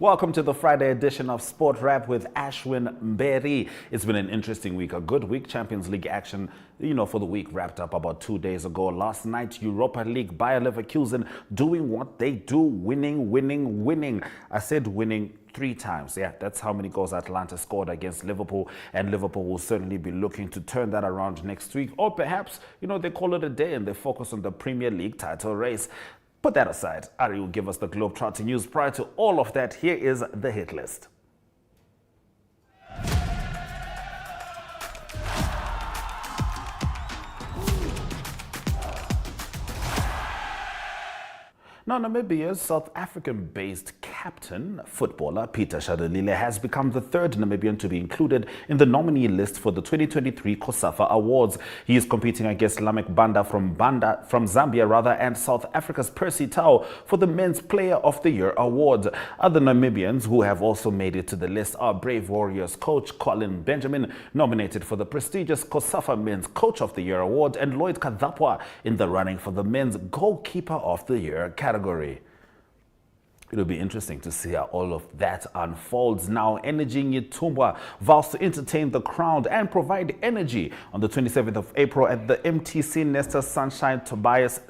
Welcome to the Friday edition of Sport Wrap with Ashwin Mberi. It's been an interesting week, a good week. Champions League action, for the week wrapped up about 2 days ago. Last night, Europa League, Bayer Leverkusen doing what they do, winning. I said winning 3 times. Yeah, that's how many goals Atlanta scored against Liverpool, and Liverpool will certainly be looking to turn that around next week. Or perhaps, they call it a day and they focus on the Premier League title race. Put that aside, Ari will give us the globe-trotting news. Prior to all of that, here is the hit list. Now, Namibia's South African-based captain, footballer Peter Shadalile, has become the 3rd Namibian to be included in the nominee list for the 2023 COSAFA Awards. He is competing against Lamek Banda from Zambia, and South Africa's Percy Tau for the Men's Player of the Year award. Other Namibians who have also made it to the list are Brave Warriors coach Colin Benjamin, nominated for the prestigious COSAFA Men's Coach of the Year award, and Lloyd Kadhapwa in the running for the Men's Goalkeeper of the Year category. It'll be interesting to see how all of that unfolds. Now, Energy Nyetumbwa vows to entertain the crowd and provide energy on the 27th of April at the MTC Nesta Sunshine Tobias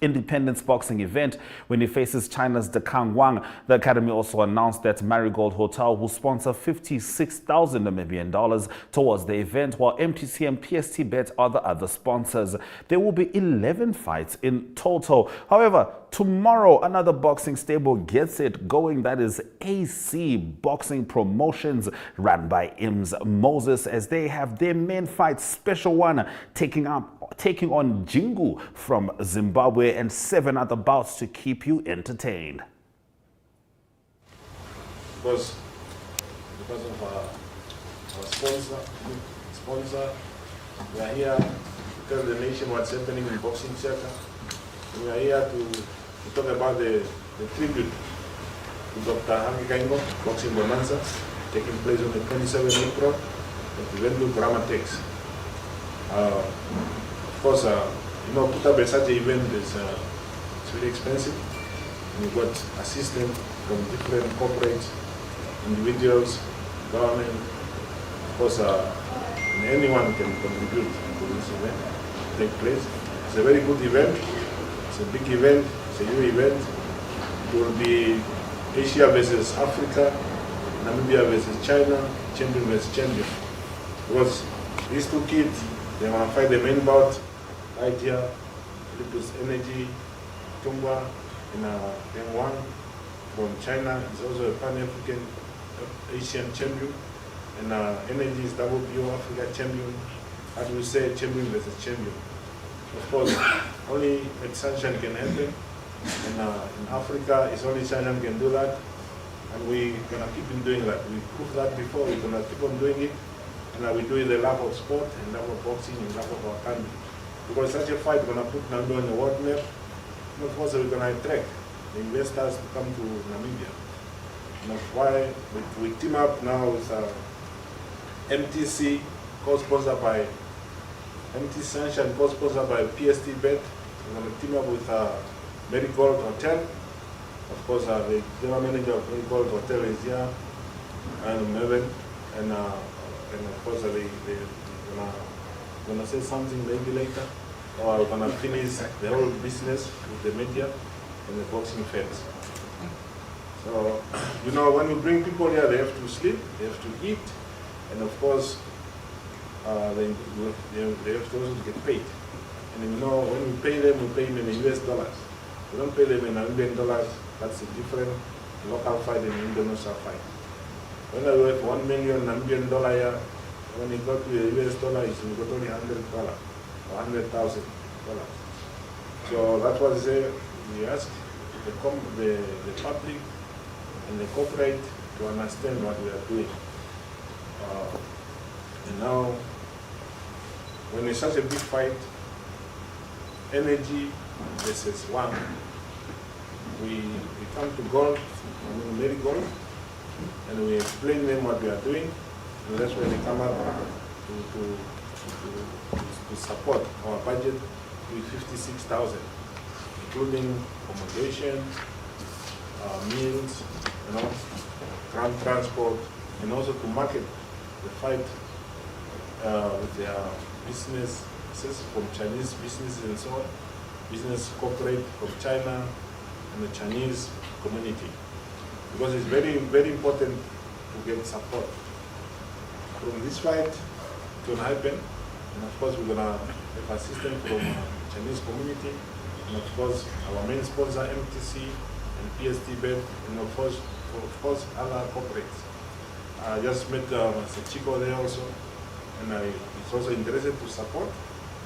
Independence Boxing event when he faces China's De Kang Wang. The Academy also announced that Marigold Hotel will sponsor $56,000 Namibian towards the event, while MTC and PST Bet are the other sponsors. There will be 11 fights in total. However, tomorrow, another boxing stable gets it going. That is AC Boxing Promotions, run by Ims Moses, as they have their main fight, special one, taking on Jingu from Zimbabwe, and 7 other bouts to keep you entertained. Because of our sponsor, we are here to tell the nation what's happening in boxing sector. We are here to talk about the tribute to Dr. Hangi Kaingo, boxing bonanza, taking place on the 27th of April at the venue Brahmatex. Of course, put up such an event is it's very expensive. We've got assistance from different corporates, individuals, government. Of course, anyone can contribute to this event take place. It's a very good event. It's a big event. It's a new event. It will be Asia versus Africa, Namibia versus China, champion versus champion. Because these 2 kids, they want to fight the main bout right here. Total Energy, Tumba, and Wang from China is also a Pan-African Asian champion. And Energy is WBO Africa champion. As we say, champion versus champion. Of course, only at Sunshine can happen. And in Africa, it's only Sunshine can do that. And we're going to keep on doing that. We proved that before, we're going to keep on doing it. And we do it the love of sport, and love of boxing, and love of our country. Because such a fight is going to put Namibia on the world map. And of course, we're going to attract the investors to come to Namibia. And that's why we team up now with MTC, co-sponsored by MTC Sunshine, co-sponsored by PST Bet. We're going to team up with Marigold Hotel. Of course, the general manager of Marigold Hotel is here, and Melvin, and of course, they're gonna say something maybe later, or we're gonna finish the whole business with the media and the boxing fans. So, when we bring people here, they have to sleep, they have to eat, and of course, they have to also get paid. And when we pay them in US dollars. We don't pay them in Namibian dollars. That's a different local fight and Indonesia fight. When I work $1 million Namibian dollar here, when you go to the US dollar, you got only $100 or $100,000. So that's what I say. We ask the public and the corporate to understand what we are doing. And now, when it's such a big fight, Energy versus One, we come to gold, Marigold, and we explain them what we are doing, and that's when they come up to support our budget with 56,000, including accommodation, meals, land transport, and also to market the fight with their businesses from Chinese businesses and so on, business corporate from China and the Chinese community. Because it's very, very important to get support. From this fight to happen, and of course we're gonna have assistance from Chinese community, and of course our main sponsor MTC and PST Bet, and of course other corporates. I just met Mr. Chico there also, and he's also interested to support,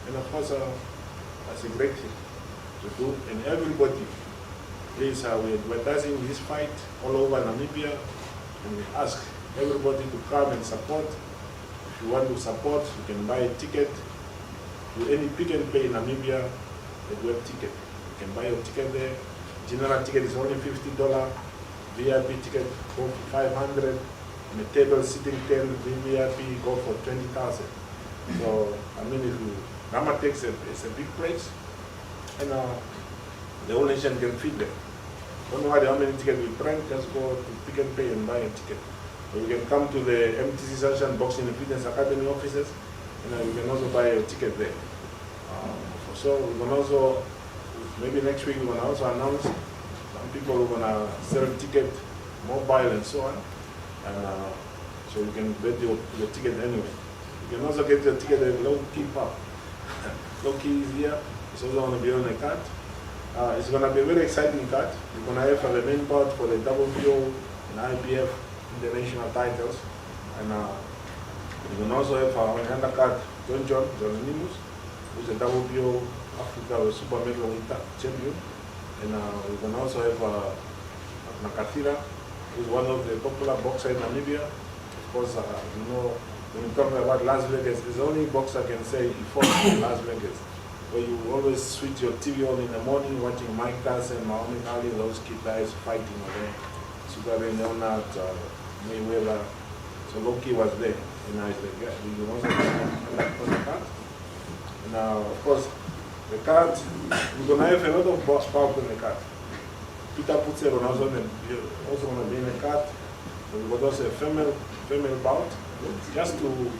and of course that's a great thing to do. And everybody, please, we're advertising this fight all over Namibia, and we ask everybody to come and support. If you want to support, you can buy a ticket to any Pick and Pay in Namibia, a web ticket. You can buy your ticket there. General ticket is only $50, VIP ticket go for 500, and a table sitting 10, VIP go for 20,000. So, I mean, if you, Ramatex is a big place, and the whole nation can fit there. Don't worry how many tickets we print, just go to Pick and Pay and buy a ticket. Or you can come to the MTC Sunshine Boxing and Fitness Academy offices, and you can also buy a ticket there. So we're going to also, maybe next week, we're going to also announce some people who are going to sell ticket, mobile and so on. And so you can get your ticket anyway. You can also get your ticket at Low Key Pub. Low Key is here. It's also going to be on a card. It's going to be a very exciting card. We're going to have the main bout for the WBO and IBF international titles. And we're going to also have our undercard John Nimus, who's a WBO Africa Super Middleweight champion. And we're going to also have Nakathira, who's one of the popular boxers in Namibia. Of course, you know, when you talk about Las Vegas, there's only boxer can say he fought in Las Vegas, where you always switch your TV on in the morning, watching Mike Tyson, Muhammad Ali, those kid guys fighting there. Sugar Ray Leonard, Mayweather. So Loki was there. And I said, yeah, we also on the card. And of course, the card, we're going to have a lot of box power in the card. Peter Putsel also going to be in the card. We've got also a female bout, just to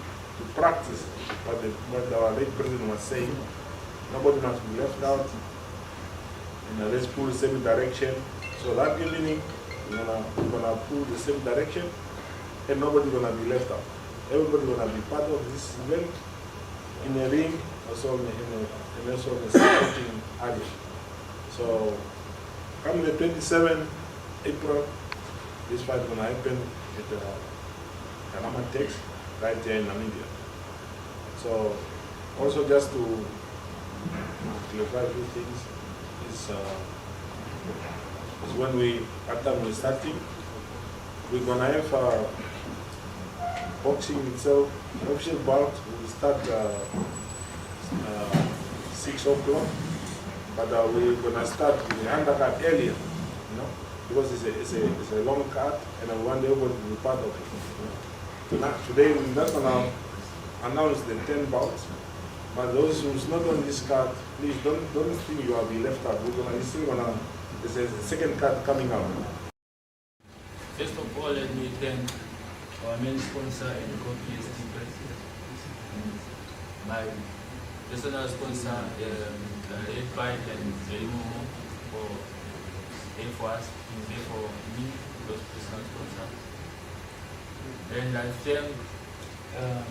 practice what our late president was saying. Nobody must be left out. And let's pull the same direction. So that evening, we're gonna pull the same direction, and nobody's gonna be left out. Everybody's gonna be part of this event in the ring, also in the supporting area. So, come the 27th April, this fight is gonna happen at the Ramatex right there in Namibia. So, also just to clarify a few things is when after we're starting, we're gonna have boxing itself, official bout will start 6 o'clock, but we're gonna start with the undercard earlier, you know, because it's a long card, and I want everybody to be part of it. You know. Today we're not gonna announce the 10 bouts. But those who's not on this card, please don't think you will be left out. There's a second card coming out. First of all, let me thank our main sponsor and co-PST president. My personal sponsor, Ed Bite and Zelimomo, for us, there for me, those personal sponsor. And I thank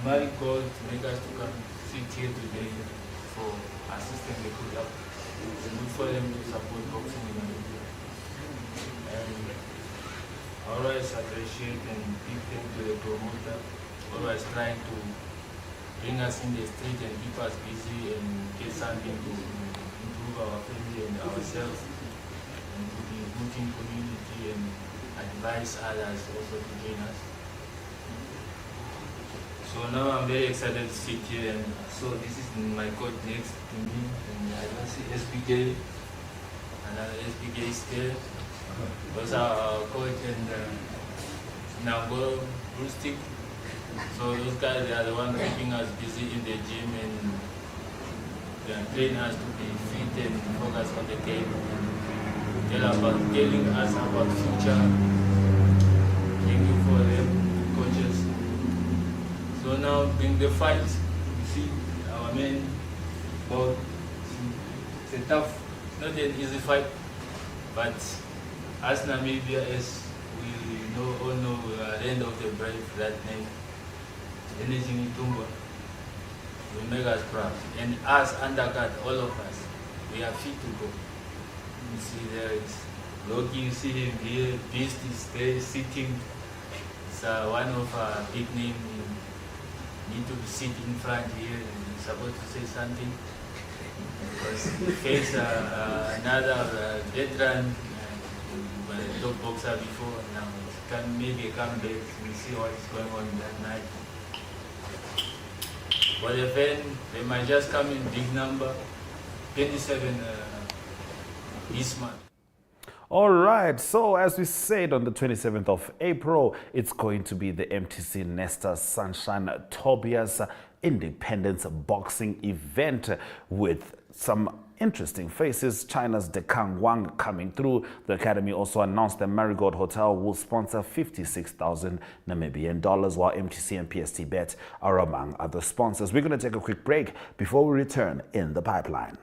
Mary God to make us to come sit here today for assisting the club. It's good for them to support boxing in Namibia. And I always appreciate and give thanks to the promoter, always trying to bring us in the street and keep us busy and get something to improve our family and ourselves, and to be good in community and advise others also to join us. So now I'm very excited to sit here, and so this is my coach next to me, and I don't see SPK, another SPK is there. Those are our coach and Nango Brewstick. So those guys, they are the ones keeping us busy in the gym, and they are training us to be fit and focus on the game, and telling us about future. Thank you during the fight, you see our men, both, it's a tough, not an easy fight, but as Namibia, as we all know, land of the brave, that name, Energy Tumba, will make us proud. And us, undercard, all of us, we are fit to go. You see there is Loki, you see him here, Beast is there sitting. It's one of our big names. Need to sit in front here and he's supposed to say something. Because we face another veteran, top boxer before, now can maybe come back and see what is going on that night. But then they might just come in big number, 27 this month. All right, so as we said on the 27th of April, it's going to be the MTC Nesta Sunshine Tobias Independence Boxing event with some interesting faces. China's Dekang Wang coming through. The Academy also announced that Marigold Hotel will sponsor 56,000 Namibian dollars, while MTC and PST Bet are among other sponsors. We're going to take a quick break before we return in the pipeline.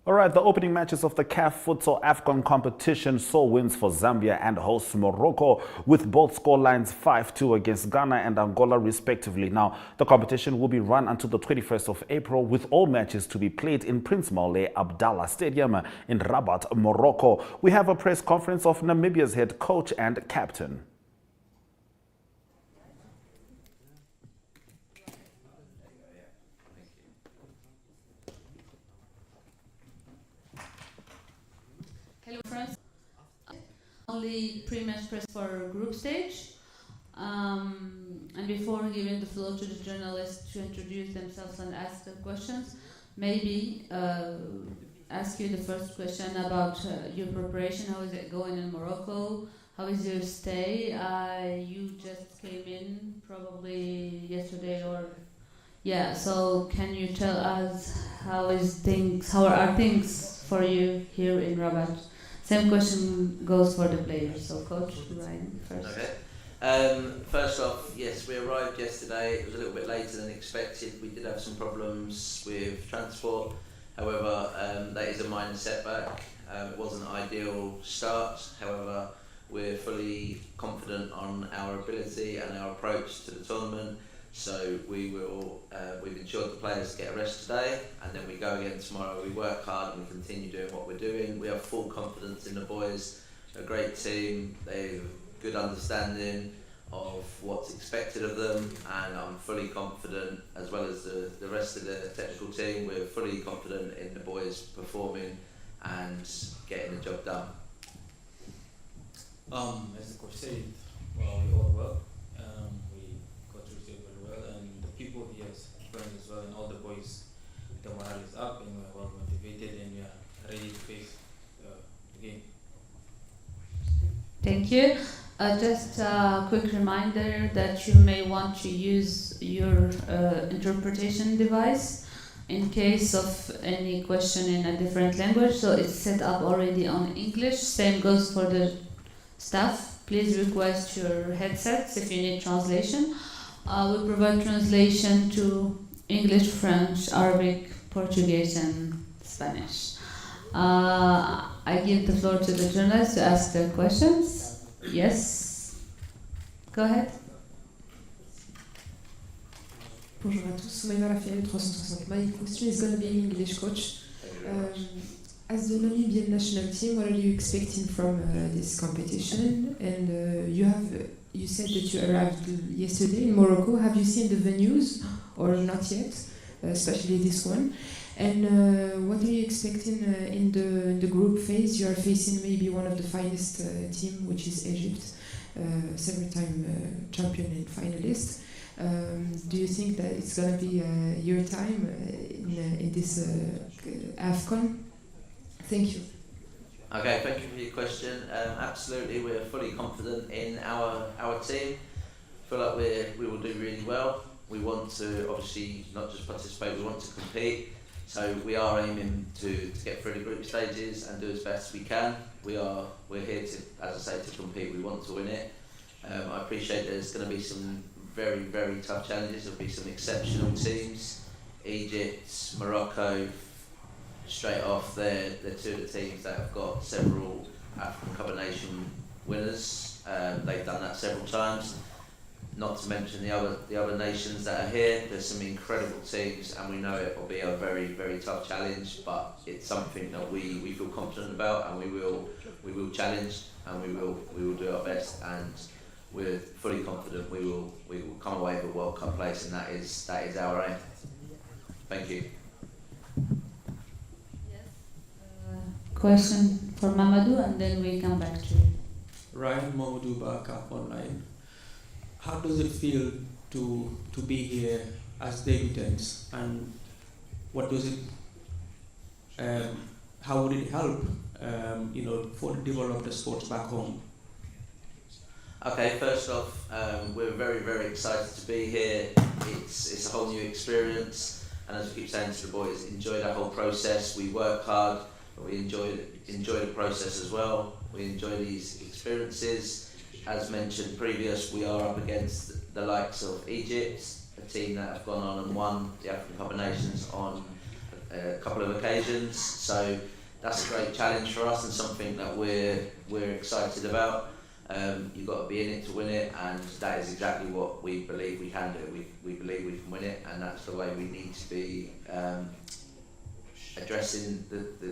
All right, the opening matches of the CAF Futsal AFCON competition saw wins for Zambia and host Morocco, with both scorelines 5-2 against Ghana and Angola respectively. Now, the competition will be run until the 21st of April, with all matches to be played in Prince Moulay Abdallah Stadium in Rabat, Morocco. We have a press conference of Namibia's head coach and captain. Only pre-match press for group stage, and before giving the floor to the journalists to introduce themselves and ask the questions, maybe ask you the first question about your preparation. How is it going in Morocco? How is your stay? You just came in probably yesterday, or so can you tell us how are things for you here in Rabat? Same question goes for the players. So, Coach Ryan first. Okay. First off, yes, we arrived yesterday. It was a little bit later than expected. We did have some problems with transport. However, that is a minor setback. It wasn't an ideal start. However, we're fully confident on our ability and our approach to the tournament. So we've ensured the players get a rest today, and then we go again tomorrow. We work hard and we continue doing what we're doing. We have full confidence in the boys. They're a great team. They have good understanding of what's expected of them, and I'm fully confident, as well as the rest of the technical team, we're fully confident in the boys performing and getting the job done. As the coach said, we all well. We got to receive very well, and the people here, friends as well, and all the boys, the morale is up, and we're well motivated, and we are ready to face the game. Thank you. Just a quick reminder that you may want to use your interpretation device in case of any question in a different language. So it's set up already on English. Same goes for the staff. Please request your headsets if you need translation. We provide translation to English, French, Arabic, Portuguese, and Spanish. I give the floor to the journalists to ask their questions. Yes, go ahead. Bonjour à tous, Maïva Rafael, 360. My question is going to be in English, Coach. As the Namibian national team, what are you expecting from this competition? And you said that you arrived yesterday in Morocco. Have you seen the venues or not yet, especially this one? And what are you expecting in the group phase? You are facing maybe one of the finest team, which is Egypt, several-time champion and finalist. Do you think that it's going to be your time in this AFCON? Thank you. Okay, thank you for your question. Absolutely, we're fully confident in our team. Feel like we will do really well. We want to obviously not just participate, we want to compete. So we are aiming to get through the group stages and do as best we can. We're here to, as I say, to compete. We want to win it. I appreciate there's going to be some very, very tough challenges. There'll be some exceptional teams. Egypt, Morocco, straight off, they're two of the teams that have got several African Cup of Nations winners. They've done that several times. Not to mention the other nations that are here. There's some incredible teams, and we know it will be a very, very tough challenge. But it's something that we feel confident about, and we will challenge, and we will do our best. And we're fully confident we will come away with a World Cup place, and that is our aim. Thank you. Question for Mamadou, and then we come back to you. Ryan Mamadou Baka online. How does it feel to be here as debutants, and what does it? How would it help? For develop the sports back home. Okay, first off, we're very, very excited to be here. It's a whole new experience, and as we keep saying to the boys, enjoy that whole process. We work hard, but we enjoy the process as well. We enjoy these experiences. As mentioned previous, we are up against the likes of Egypt, a team that have gone on and won the African Cup of Nations on a couple of occasions. So that's a great challenge for us and something that we're excited about. You've got to be in it to win it, and that is exactly what we believe we can do. We believe we can win it, and that's the way we need to be addressing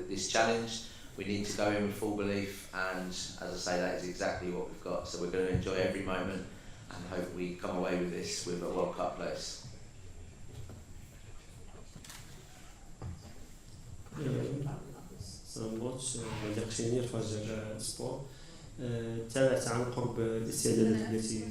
this challenge. We need to go in with full belief, and as I say, that is exactly what we've got. So we're going to enjoy every moment and hope we come away with this with a World Cup place. سنبوتش مدير فاجر سبور تابعت عن قرب الاستعدادات التي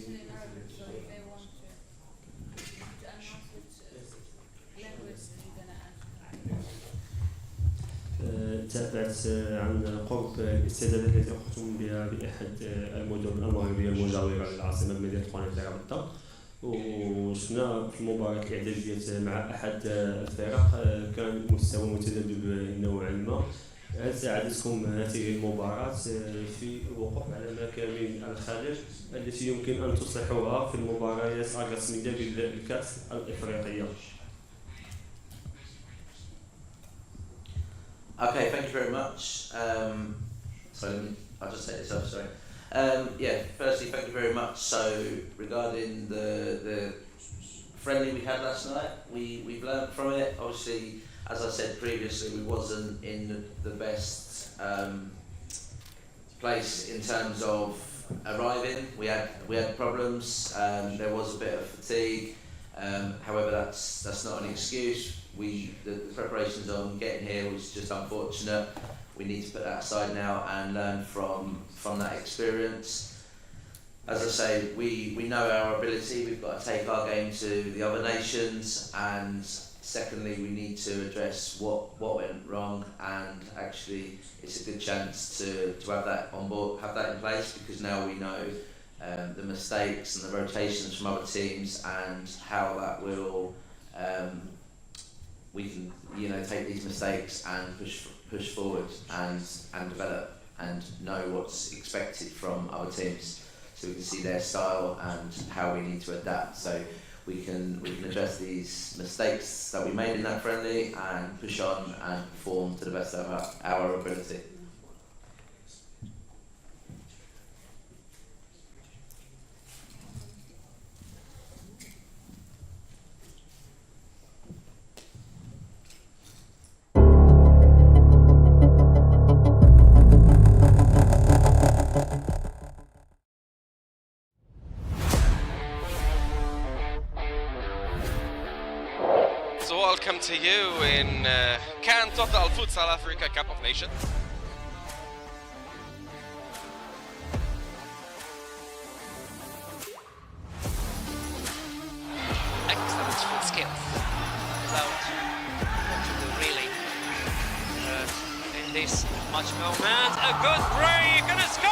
تابعت عن قرب الاستعدادات التي قمتم بها بأحد المدن المغربية المجاورة للعاصمة مدينة قنيطرة بالضبط، وشفنا في المباراة الإعدادية مع أحد الفرق كان مستوى متذبذب نوعا ما. هل ساعدتكم هذه المباراة في الوقوف على مكامن الخلل التي يمكن أن تصلحوها في المباريات الرسمية بالكأس الإفريقية؟ Okay, thank you very much. I'll just take this off, sorry. Firstly, thank you very much. So, regarding the friendly we had last night, we've learnt from it. Obviously, as I said previously, we wasn't in the best place in terms of arriving. We had problems. There was a bit of fatigue. However, that's not an excuse. The preparations on getting here was just unfortunate. We need to put that aside now and learn from that experience. As I say, we know our ability. We've got to take our game to the other nations, and secondly, we need to address what went wrong, and actually it's a good chance to have that on board, have that in place, because now we know the mistakes and the rotations from other teams and how that will we can take these mistakes and push forward and develop and know what's expected from other teams, so we can see their style and how we need to adapt. So we can address these mistakes that we made in that friendly and push on and perform to the best of our ability. So welcome to you in in CAN Total Futsal Africa Cup of Nations. Excellent full skills. Without what to do really in this match moment. A good break and a score!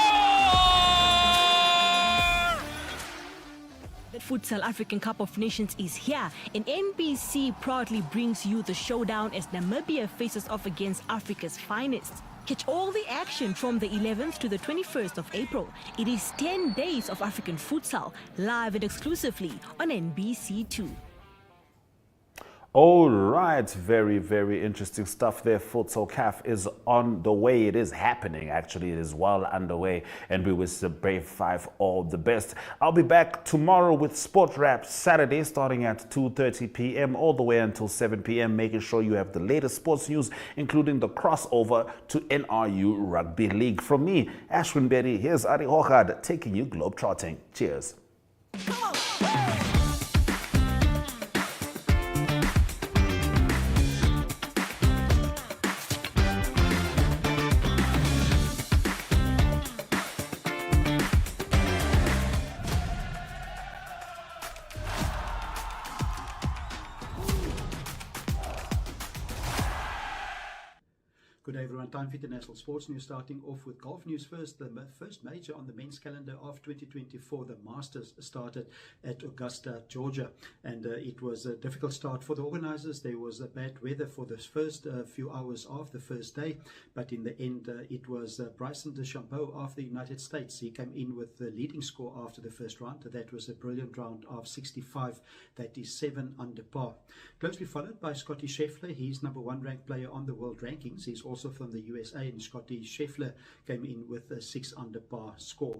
The Futsal African Cup of Nations is here, and NBC proudly brings you the showdown as Namibia faces off against Africa's finest. Catch all the action from the 11th to the 21st of April. It is 10 days of African futsal, live and exclusively on NBC2. All right, very, very interesting stuff there. Futsal CAF is on the way. It is happening, actually. It is well underway, and we wish the Brave Five all the best. I'll be back tomorrow with Sport Wrap Saturday, starting at 2:30 p.m. all the way until 7 p.m., making sure you have the latest sports news, including the crossover to NRU Rugby League. From me, Ashwin Berry, here's Ari Hochad taking you globetrotting. Cheers. Good day everyone, time for international sports news, starting off with golf news first. The first major on the men's calendar of 2024, the Masters, started at Augusta, Georgia, and it was a difficult start for the organizers. There was bad weather for the first few hours of the first day, but in the end it was Bryson DeChambeau of the United States. He came in with the leading score after the first round. That was a brilliant round of 65, that is 7 under par. Closely followed by Scotty Scheffler. He's number 1 ranked player on the world rankings. He's also from the USA, and Scotty Scheffler came in with a 6 under par score.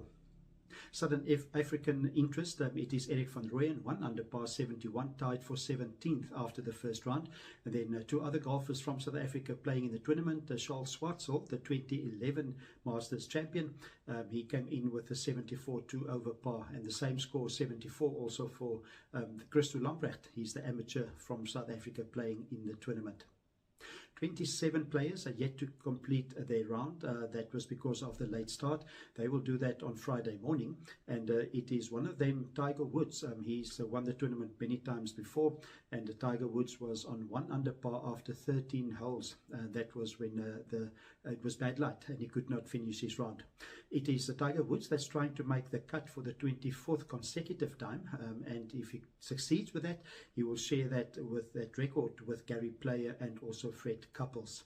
Southern African interest, it is Eric van Rooyen, 1 under par 71, tied for 17th after the first round. And then 2 other golfers from South Africa playing in the tournament. Charles Schwartzel, the 2011 Masters champion, he came in with a 74 2 over par, and the same score, 74, also for Christo Lamprecht. He's the amateur from South Africa playing in the tournament. 27 players are yet to complete their round. That was because of the late start. They will do that on Friday morning, and it is one of them, Tiger Woods. He's won the tournament many times before, and Tiger Woods was on 1 under par after 13 holes. That was when it was bad luck and he could not finish his round. It is Tiger Woods that's trying to make the cut for the 24th consecutive time, and if he succeeds with that, he will share that record with Gary Player and also Fred Couples.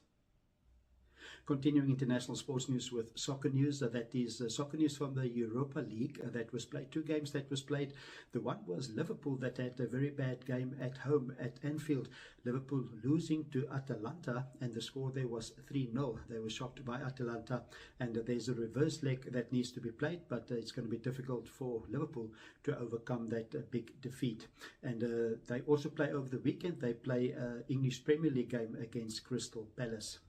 Continuing international sports news with soccer news, that is soccer news from the Europa League that was played. 2 games that was played. The one was Liverpool that had a very bad game at home at Anfield. Liverpool losing to Atalanta, and the score there was 3-0. They were shocked by Atalanta, and there's a reverse leg that needs to be played, but it's going to be difficult for Liverpool to overcome that big defeat. And they also play over the weekend. They play English Premier League game against Crystal Palace.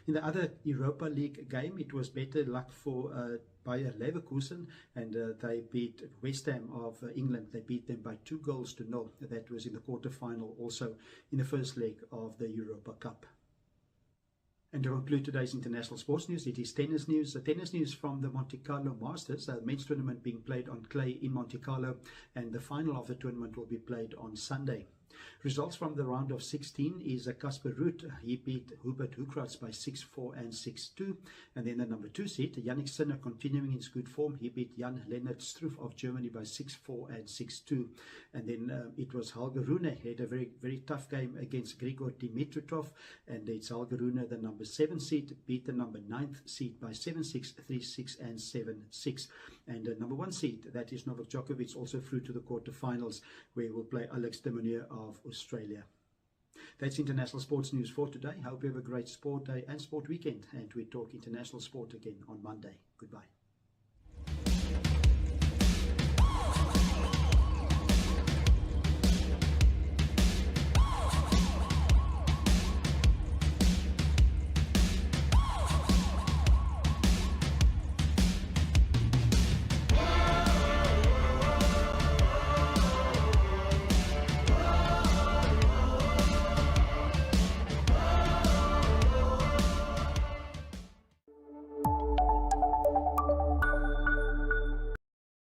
In the other Europa League game, it was better luck for Bayer Leverkusen, and they beat West Ham of England. They beat them by 2-0. That was in the quarter-final, also in the first leg of the Europa Cup. And to conclude today's international sports news, it is tennis news. Tennis news from the Monte Carlo Masters, a men's tournament being played on clay in Monte Carlo, and the final of the tournament will be played on Sunday. Results from the round of 16 is Casper Ruud. He beat Hubert Hukrats by 6-4 and 6-2. And then the number 2 seed, Yannick Sinner, continuing in his good form. He beat Jan-Lennart Struff of Germany by 6-4 and 6-2. And then it was Holger Rune. He had a very, very tough game against Grigor Dimitrov. And it's Holger Rune, the number 7 seed, beat the number 9th seed by 7-6, 3-6 and 7-6. And the number 1 seed, that is Novak Djokovic, also through to the quarterfinals, where he will play Alex de Minaur of Australia. That's international sports news for today. Hope you have a great sport day and sport weekend, and we talk international sport again on Monday. Goodbye.